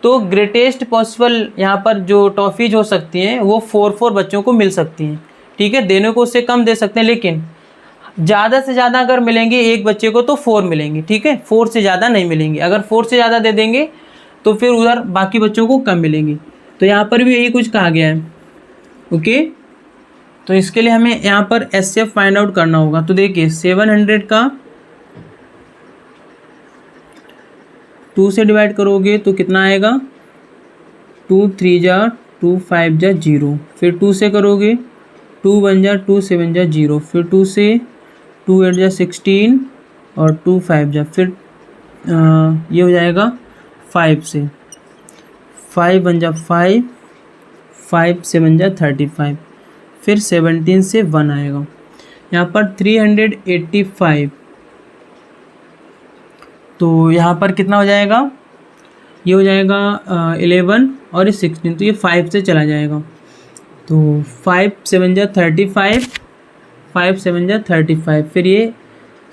तो ग्रेटेस्ट पॉसिबल यहाँ पर जो टॉफ़ीज हो सकती हैं वो 4 बच्चों को मिल सकती हैं। ठीक है, देने को उससे कम दे सकते हैं, लेकिन ज़्यादा से ज़्यादा अगर मिलेंगे एक बच्चे को तो 4 मिलेंगी। ठीक है, 4 से ज़्यादा नहीं मिलेंगी। अगर 4 से ज़्यादा दे देंगे तो फिर उधर बाकी बच्चों को कम मिलेंगी। तो यहाँ पर भी यही कुछ कहा गया है। ओके, तो इसके लिए हमें यहाँ पर HCF फाइंड आउट करना होगा। तो देखिए 700 का 2 से डिवाइड करोगे तो कितना आएगा? 2 3 जा 2 5 जा 0, फिर 2 से करोगे 2 1 जा 2 7 जा 0, फिर 2 से 2 8 जा 16 और 2 5 जा, फिर ये हो जाएगा 5 से 5 1 जा 5 5 7 जा 35, फिर 17 से 1 आएगा। यहाँ पर 385, तो यहाँ पर कितना हो जाएगा? ये हो जाएगा 11 और ये 16, तो ये 5 से चला जाएगा। तो 5 7 जा 35, 5 7 जा 35, फिर ये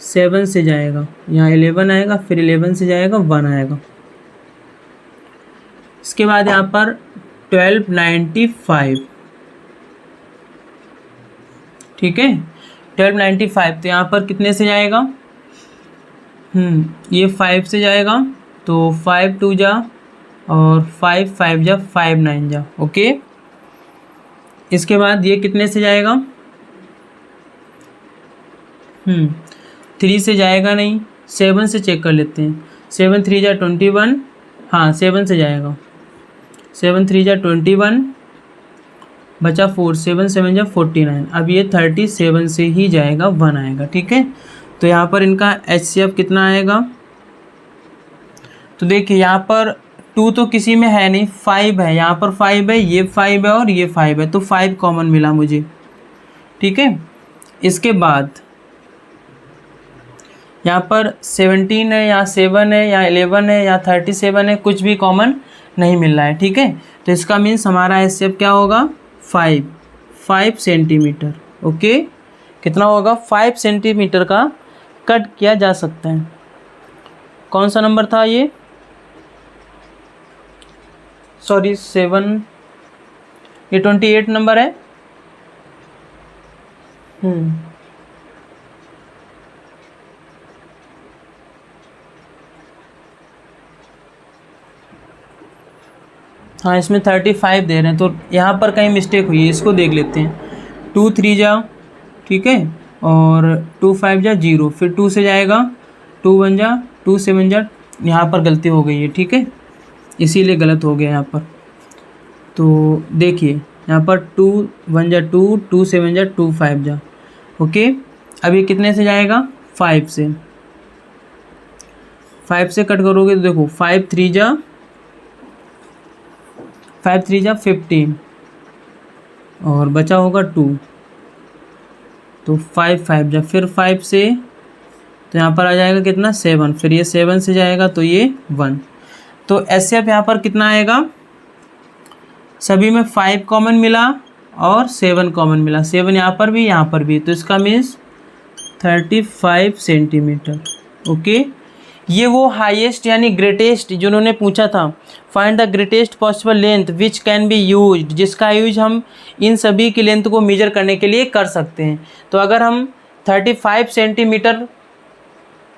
7 से जाएगा, यहाँ 11 आएगा, फिर 11 से जाएगा 1 आएगा। इसके बाद यहाँ पर 1295, ठीक है, 1295, तो यहाँ पर कितने से जाएगा? ये 5 से जाएगा, तो 5 2 जा और 5 5 जा 5 9 जा। ओके, इसके बाद ये कितने से जाएगा? 3 से जाएगा नहीं, 7 से चेक कर लेते हैं। 7 3 जा 21, हाँ 7 से जाएगा। 7 3 जा 21, बचा 4, 7 7 जा 49। अब ये 37 से ही जाएगा, 1 आएगा। ठीक है, तो यहाँ पर इनका HCF कितना आएगा? तो देखिए यहाँ पर 2 तो किसी में है नहीं, 5 है, यहाँ पर 5 है, ये 5 है और ये 5 है, तो 5 कॉमन मिला मुझे। ठीक है, इसके बाद यहाँ पर 17 है, या 7 है, या 11 है, या 37 है, कुछ भी कॉमन नहीं मिल रहा है। ठीक है, तो इसका मीन्स हमारा HCF क्या होगा? 5 सेंटीमीटर। ओके, कितना होगा? 5 सेंटीमीटर का कट किया जा सकता है। कौन सा नंबर था ये? सॉरी 7, ये 28 नंबर है। हाँ, इसमें 35 दे रहे हैं, तो यहाँ पर कहीं मिस्टेक हुई है, इसको देख लेते हैं। 2 3 जा, ठीक है, और 2 5 जा 0, फिर 2 से जाएगा, 2 1 जा 2 7 जा, यहाँ पर गलती हो गई है। ठीक है, इसीलिए गलत हो गया यहाँ पर। तो देखिए यहाँ पर 2 1 जा 2, 2 7 जा 2 5 जा। ओके, अब ये कितने से जाएगा? 5 से। 5 से कट करोगे तो देखो 5 3 जा 15 और बचा होगा 2, तो 5 5 जा, फिर 5 से, तो यहाँ पर आ जाएगा कितना? 7, फिर ये 7 से जाएगा, तो ये 1। तो HCF यहाँ पर कितना आएगा? सभी में 5 कॉमन मिला और 7 कॉमन मिला, 7 यहाँ पर भी, यहाँ पर भी, तो इसका मीन्स 35 सेंटीमीटर। ओके, ये वो हाईएस्ट यानी ग्रेटेस्ट जिन्होंने पूछा था, find the greatest possible length which can be used, जिसका यूज हम इन सभी की लेंथ को मेजर करने के लिए कर सकते हैं। तो अगर हम 35 सेंटीमीटर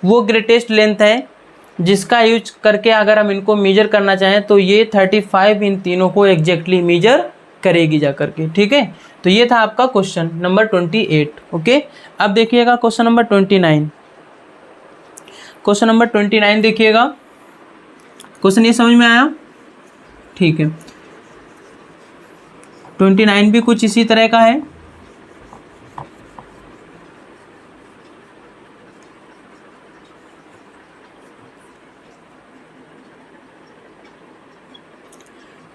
वो ग्रेटेस्ट लेंथ है जिसका यूज करके अगर हम इनको मेजर करना चाहें, तो ये 35 इन तीनों को एग्जैक्टली मेजर करेगी जा करके। ठीक है, तो ये था आपका क्वेश्चन नंबर 28। ओके, अब देखिएगा क्वेश्चन नंबर 29। क्वेश्चन नंबर 29 देखिएगा। क्वेश्चन ये समझ में आया? ठीक है, 29 भी कुछ इसी तरह का है।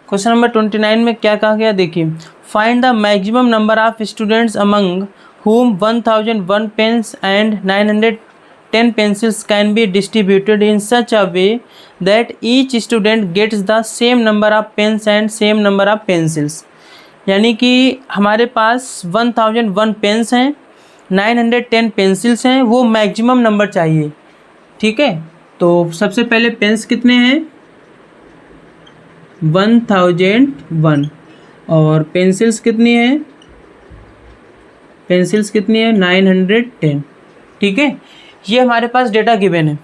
क्वेश्चन नंबर 29 में क्या कहा गया देखिए, find the maximum number of students among whom 1001 pens and 910 pencils can be distributed in such a way that each student gets the same number of pens and same number of pencils. यानी कि हमारे पास 1001 pens हैं, 910 pencils हैं, वो maximum number चाहिए। ठीक है, तो सबसे पहले पेन्स कितने हैं 1001 और पेंसिल्स कितनी है 910। ठीक है, ये हमारे पास डेटा गिवन है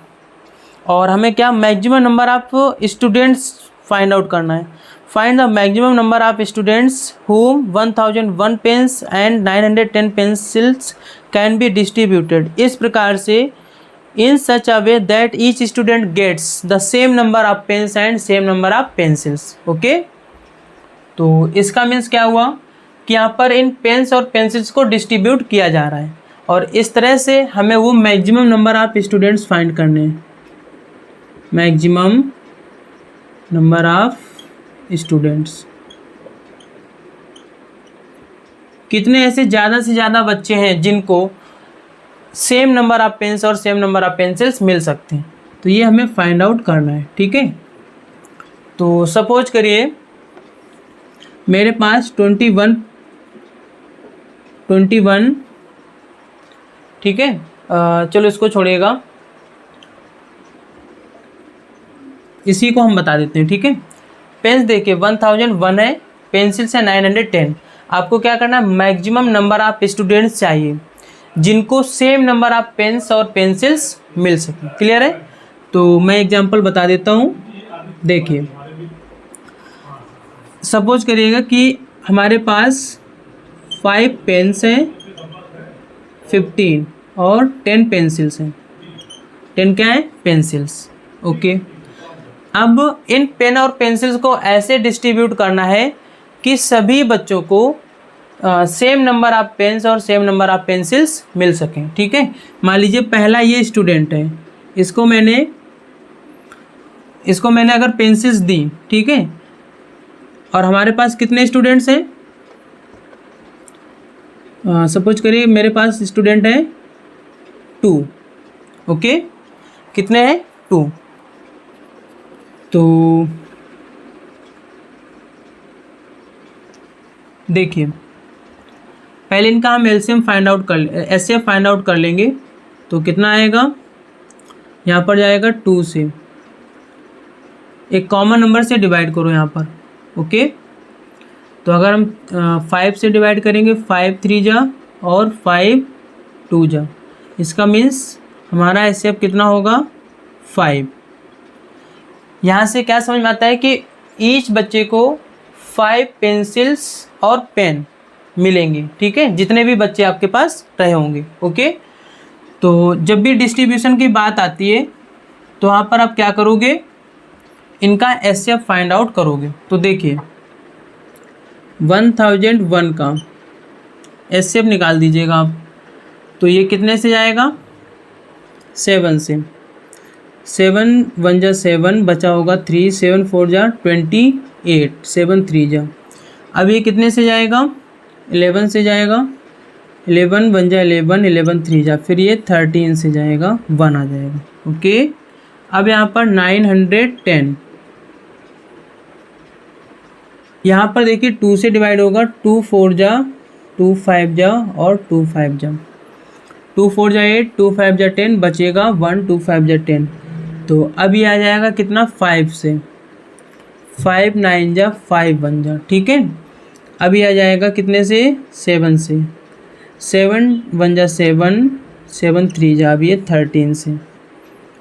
और हमें क्या maximum number of students find out करना है। Find the maximum number of students whom 1001 pens and 910 pencils can be distributed. इस प्रकार से in such a way that each student gets the same number of pens and same number of pencils. Okay, तो इसका means क्या हुआ कि यहाँ पर इन पेन्स और पेंसिल्स को डिस्ट्रीब्यूट किया जा रहा है और इस तरह से हमें वो maximum number of students find करने हैं। मैक्सिमम नंबर ऑफ स्टूडेंट्स, कितने ऐसे ज़्यादा से ज़्यादा बच्चे हैं जिनको सेम नंबर ऑफ पेन्स और सेम नंबर ऑफ पेंसिल्स मिल सकते हैं, तो ये हमें फाइंड आउट करना है। ठीक है, तो सपोज करिए मेरे पास 21 ठीक है, चलो इसको छोड़िएगा, इसी को हम बता देते हैं। ठीक है, पेन्स देखिए 1001 है, पेंसिल्स है 910। आपको क्या करना है मैक्सिमम नंबर ऑफ स्टूडेंट्स चाहिए जिनको सेम नंबर ऑफ पेन्स और पेंसिल्स मिल सके। क्लियर है, तो मैं एग्जांपल बता देता हूँ। देखिए सपोज करिएगा कि हमारे पास 5 पेन्स हैं, 15 और 10 पेंसिल्स हैं। 10 क्या है पेंसिल्स। ओके, अब इन पेन और पेंसिल्स को ऐसे डिस्ट्रीब्यूट करना है कि सभी बच्चों को सेम नंबर ऑफ पेन्स और सेम नंबर ऑफ पेंसिल्स मिल सकें। ठीक है, मान लीजिए पहला ये स्टूडेंट है, इसको मैंने अगर पेंसिल्स दी, ठीक है, और हमारे पास कितने स्टूडेंट्स हैं, सपोज करिए मेरे पास स्टूडेंट है 2। ओके, कितने हैं 2, तो देखिए पहले इनका हम एलसीएम फाइंड आउट कर एचसीएफ फाइंड आउट कर लेंगे। तो कितना आएगा, यहाँ पर जाएगा 2 से, एक कॉमन नंबर से डिवाइड करो यहाँ पर। ओके, तो अगर हम 5 से डिवाइड करेंगे 5 3 जा और 5 2 जा, इसका मीन्स हमारा एचसीएफ कितना होगा 5। यहाँ से क्या समझ में आता है कि ईच बच्चे को 5 पेंसिल्स और पेन मिलेंगे। ठीक है, जितने भी बच्चे आपके पास रहे होंगे। ओके, तो जब भी डिस्ट्रीब्यूशन की बात आती है तो वहाँ पर आप क्या करोगे, इनका एचसीएफ फाइंड आउट करोगे। तो देखिए 1001 का एचसीएफ निकाल दीजिएगा आप, तो ये कितने से जाएगा 7 से। 7 1 जा 7, बचा होगा 3, 7 4 जा 28, 7 3 जा। अब ये कितने से जाएगा 11 से जाएगा, 11 1 जा 11, 11 3 जा, फिर ये 13 से जाएगा, 1 आ जाएगा। ओके, अब यहाँ पर 910, यहाँ पर देखिए 2 से डिवाइड होगा, 2 4 जा 2 5 जा और 2 5 जा, 2 4 जा 8, 2 5 जा 10, बचेगा 1, 2 5 जा 10। तो अब ये आ जाएगा कितना 5 से, 5 9 जा 5 1 जा। ठीक है, अब ये आ जाएगा कितने से 7 से, 7 1 जा 7, 7 3 जा, अब ये 13 से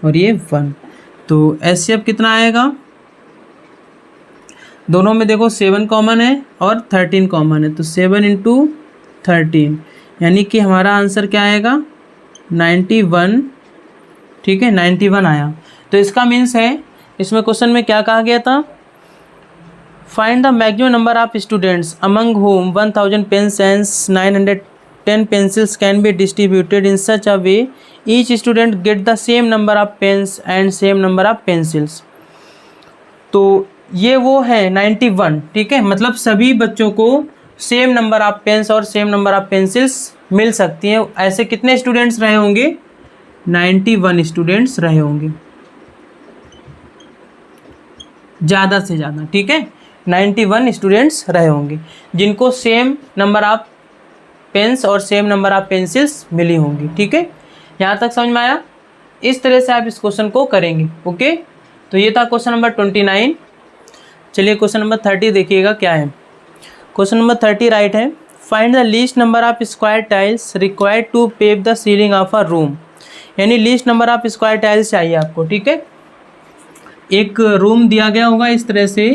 और ये 1। तो एचसीएफ कितना आएगा, दोनों में देखो 7 कॉमन है और 13 कॉमन है, तो 7 × 13 यानी कि हमारा आंसर क्या आएगा 91। ठीक है, 91 आया। तो इसका मीन्स है, इसमें क्वेश्चन में क्या कहा गया था, find the maximum number of students among whom 1000 pens and 910 pencils can be distributed in such a way each student get the same number of pens and same number of pencils. तो ये वो है 91। ठीक है, मतलब सभी बच्चों को सेम नंबर ऑफ पेन्स और सेम नंबर ऑफ पेंसिल्स मिल सकती हैं। ऐसे कितने स्टूडेंट्स रहे होंगे 91 स्टूडेंट्स रहे होंगे ज़्यादा से ज़्यादा। ठीक है, 91 स्टूडेंट्स रहे होंगे जिनको सेम नंबर ऑफ पेन्स और सेम नंबर ऑफ पेंसिल्स मिली होंगी। ठीक है, यहाँ तक समझ में आया? इस तरह से आप इस क्वेश्चन को करेंगे। ओके, तो ये था क्वेश्चन नंबर 29। चलिए क्वेश्चन नंबर 30 देखिएगा क्या है। क्वेश्चन नंबर 30 राइट है, find the least number of square tiles required to pave the ceiling of a room. यानी least number of square tiles चाहिए आपको। ठीक है, एक रूम दिया गया होगा इस तरह से,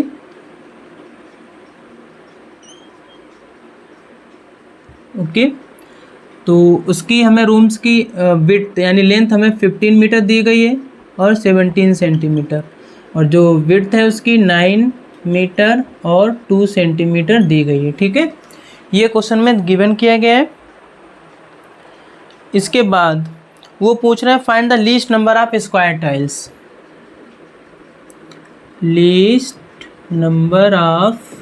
ओके, तो उसकी हमें रूम्स की विड्थ यानी लेंथ हमें 15 मीटर दी गई है और 17 सेंटीमीटर, और जो विड्थ है उसकी 9 मीटर और 2 सेंटीमीटर दी गई है। ठीक है, ये क्वेश्चन में गिवन किया गया है। इसके बाद वो पूछ रहे हैं find the least number of square tiles. Least number of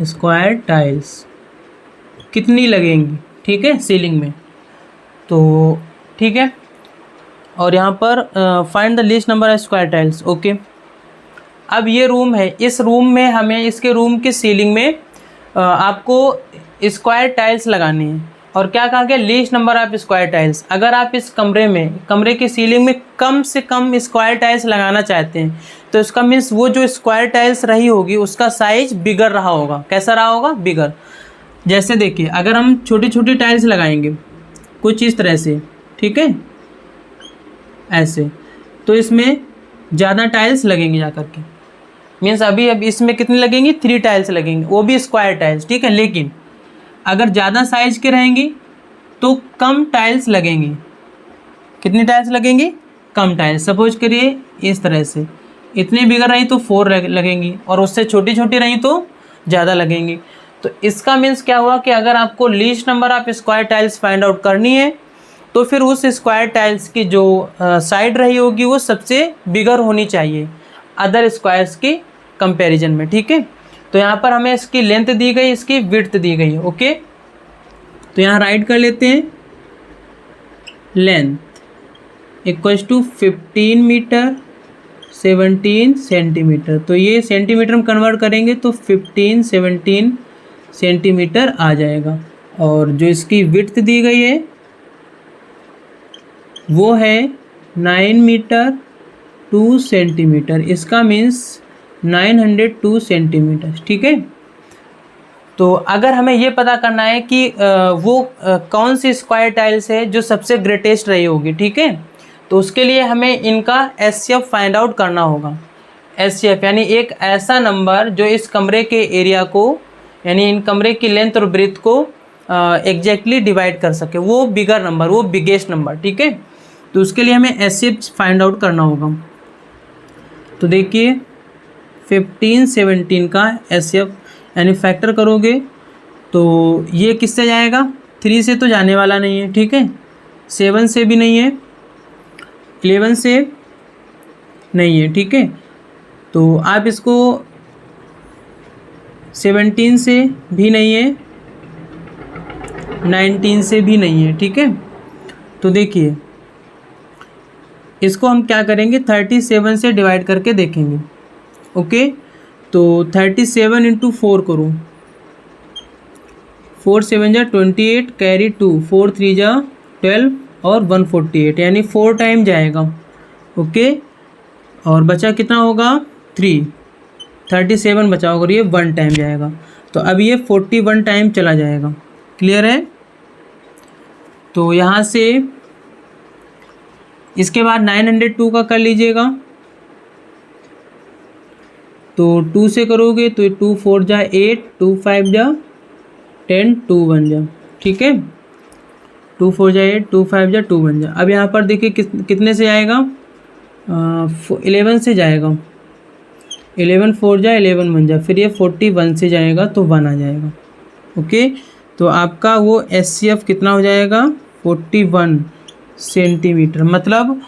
square tiles कितनी लगेंगी, ठीक है, सीलिंग में। तो ठीक है, और यहाँ पर find the least number of square tiles. Okay, अब ये रूम है, इस रूम में हमें इसके रूम की सीलिंग में आपको स्क्वायर टाइल्स लगानी है। और क्या कहा गया, least number of square tiles. अगर आप इस कमरे की सीलिंग में कम से कम स्क्वायर टाइल्स लगाना चाहते हैं तो इसका मीन्स वो जो स्क्वायर टाइल्स रही होगी उसका साइज बिगड़ रहा होगा। कैसा रहा होगा, बिगड़। जैसे देखिए, अगर हम छोटी छोटी टाइल्स लगाएंगे कुछ इस तरह से, ठीक है, ऐसे, तो इसमें ज़्यादा टाइल्स लगेंगी जा करके। मीन्स अभी इसमें कितनी लगेंगी, 3 टाइल्स लगेंगी, वो भी स्क्वायर टाइल्स। ठीक है, लेकिन अगर ज़्यादा साइज के रहेंगी तो कम टाइल्स लगेंगी। कितनी टाइल्स लगेंगी, कम टाइल्स। सपोज करिए इस तरह से, इतनी बिगड़ रही तो 4 लगेंगी, और उससे छोटी छोटी रही तो ज़्यादा लगेंगी। तो इसका मीन्स क्या हुआ कि अगर आपको least number of square tiles find out करनी है तो फिर उस स्क्वायर टाइल्स की जो साइड रही होगी वो सबसे बिगर होनी चाहिए अदर स्क्वायर्स की कंपैरिजन में। ठीक है, तो यहाँ पर हमें इसकी लेंथ दी गई, इसकी विड्थ दी गई है। ओके, तो यहाँ राइट कर लेते हैं, length equals to 15 metre 17 centimetre. तो ये सेंटीमीटर में कन्वर्ट करेंगे तो 17 सेंटीमीटर आ जाएगा। और जो इसकी विड्थ दी गई है वो है 9 मीटर 2 सेंटीमीटर। इसका मीन्स 902 सेंटीमीटर। ठीक है, तो अगर हमें ये पता करना है कि वो कौन सी स्क्वायर टाइल्स है जो सबसे ग्रेटेस्ट रही होगी, ठीक है, तो उसके लिए हमें इनका एचसीएफ फाइंड आउट करना होगा। एचसीएफ यानी एक ऐसा नंबर जो इस कमरे के एरिया को, यानी इन कमरे की लेंथ और ब्रेथ को एग्जैक्टली डिवाइड कर सके, वो बिगर नंबर, वो बिगेस्ट नंबर। ठीक है, तो उसके लिए हमें एचसीएफ फाइंड आउट करना होगा। तो देखिए 15 17 का एचसीएफ यानी फैक्टर करोगे तो ये किससे जाएगा, 3 से तो जाने वाला नहीं है, ठीक है, 7 से भी नहीं है, 11 से नहीं है, ठीक है, तो आप इसको 17 से भी नहीं है, 19 से भी नहीं है, ठीक है। तो देखिए इसको हम क्या करेंगे, 37 से डिवाइड करके देखेंगे। ओके, तो 37 इंटू 4 करूँ, 4 7 जा 28 कैरी 2, 4 3 जा 12 और 148 यानी 4 टाइम जाएगा। ओके, और बचा कितना होगा 3, 37 बचा होगा, ये 1 टाइम जाएगा। तो अब ये 41 टाइम चला जाएगा। क्लियर है। तो यहाँ से इसके बाद 902 का कर लीजिएगा, तो 2 से करोगे तो 2 4 जा 8, 2 5 जा 10, 2 1 जा, ठीक है, 2 4 जा 8, 2 5 जा 2 1 जा। अब यहाँ पर देखिए कितने से आएगा, 11 से जाएगा, 11 4 जा 11 1 जा, फिर ये 41 से जाएगा तो 1 आ जाएगा। ओके, तो आपका वो एचसीएफ कितना हो जाएगा, 41 सेंटीमीटर। मतलब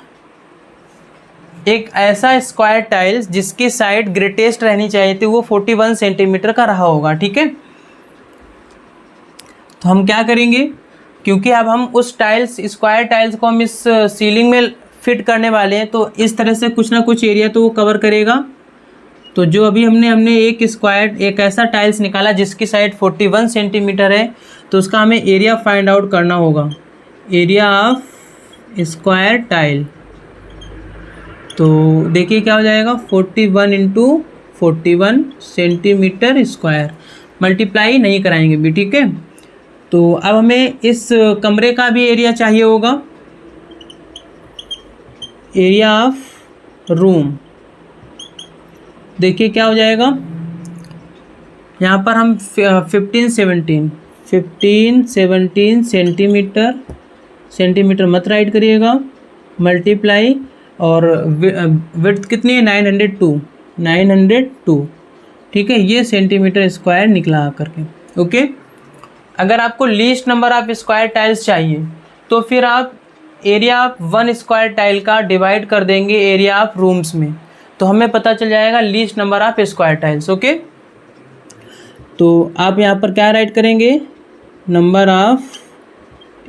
एक ऐसा स्क्वायर टाइल्स जिसकी साइड ग्रेटेस्ट रहनी चाहिए थी वो 41 सेंटीमीटर का रहा होगा, ठीक है। तो हम क्या करेंगे, क्योंकि अब हम उस टाइल्स स्क्वायर टाइल्स को हम इस सीलिंग में फिट करने वाले हैं, तो इस तरह से कुछ ना कुछ एरिया तो वो कवर करेगा। तो जो अभी हमने एक ऐसा टाइल्स निकाला जिसकी साइड 41 सेंटीमीटर है, तो उसका हमें एरिया फाइंड आउट करना होगा, एरिया ऑफ स्क्वायर टाइल। तो देखिए क्या हो जाएगा, 41 इंटू 41 सेंटीमीटर स्क्वायर, मल्टीप्लाई नहीं कराएंगे भी, ठीक है। तो अब हमें इस कमरे का भी एरिया चाहिए होगा, एरिया ऑफ रूम। देखिए क्या हो जाएगा, यहाँ पर हम 15 17 सेंटीमीटर मत राइट करिएगा, मल्टीप्लाई, और विड्थ कितनी है, 902, ठीक है। ये सेंटीमीटर स्क्वायर निकला करके, ओके। अगर आपको least number of square tiles चाहिए तो फिर आप एरिया ऑफ 1 स्क्वायर टाइल का डिवाइड कर देंगे एरिया ऑफ रूम्स में, तो हमें पता चल जाएगा least number of square tiles, okay. तो आप यहाँ पर क्या राइट करेंगे, नंबर ऑफ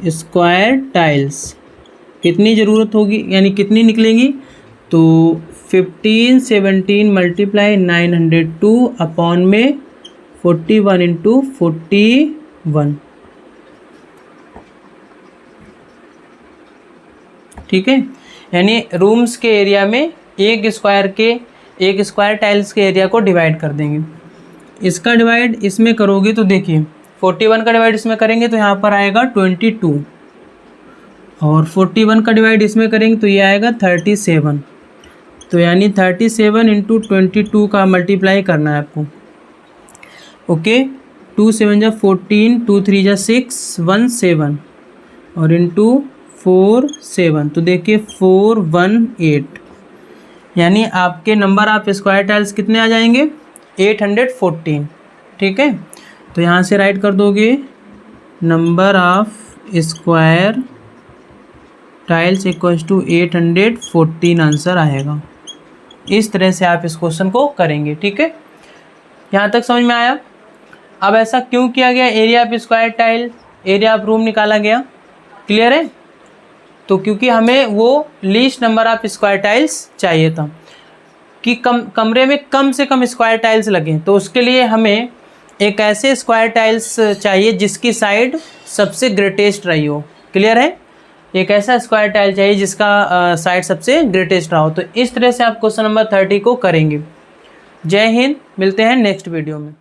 स्क्वायर टाइल्स कितनी ज़रूरत होगी, यानी कितनी निकलेंगी, तो 15 17 मल्टीप्लाई 902 अपॉन में 41 इंटू 41, ठीक है। यानी रूम्स के एरिया में एक स्क्वायर टाइल्स के एरिया को डिवाइड कर देंगे। इसका डिवाइड इसमें करोगे तो देखिए 41 का डिवाइड इसमें करेंगे तो यहाँ पर आएगा 22, और 41 का डिवाइड इसमें करेंगे तो ये आएगा 37। तो यानी 37 इंटू 22 का मल्टीप्लाई करना है आपको, ओके। 2 7 जा 14, 2 3 जा 6, 1 7, और इंटू 4 7, तो देखिए 418, यानी आपके नंबर ऑफ स्क्वायर टाइल्स कितने आ जाएंगे, 814, ठीक है। तो यहाँ से राइट कर दोगे number of square tiles equals to 814 answer आएगा। इस तरह से आप इस क्वेश्चन को करेंगे, ठीक है। यहाँ तक समझ में आया। अब ऐसा क्यों किया गया, area of square tile, area of room निकाला गया, क्लियर है। तो क्योंकि हमें वो least number of square tiles चाहिए था कि कमरे में कम से कम स्क्वायर टाइल्स लगें, तो उसके लिए हमें एक ऐसे स्क्वायर टाइल्स चाहिए जिसकी साइड सबसे ग्रेटेस्ट रही हो, क्लियर है। एक ऐसा स्क्वायर टाइल चाहिए जिसका साइड सबसे ग्रेटेस्ट रहा हो। तो इस तरह से आप क्वेश्चन नंबर 30 को करेंगे। जय हिंद, मिलते हैं नेक्स्ट वीडियो में।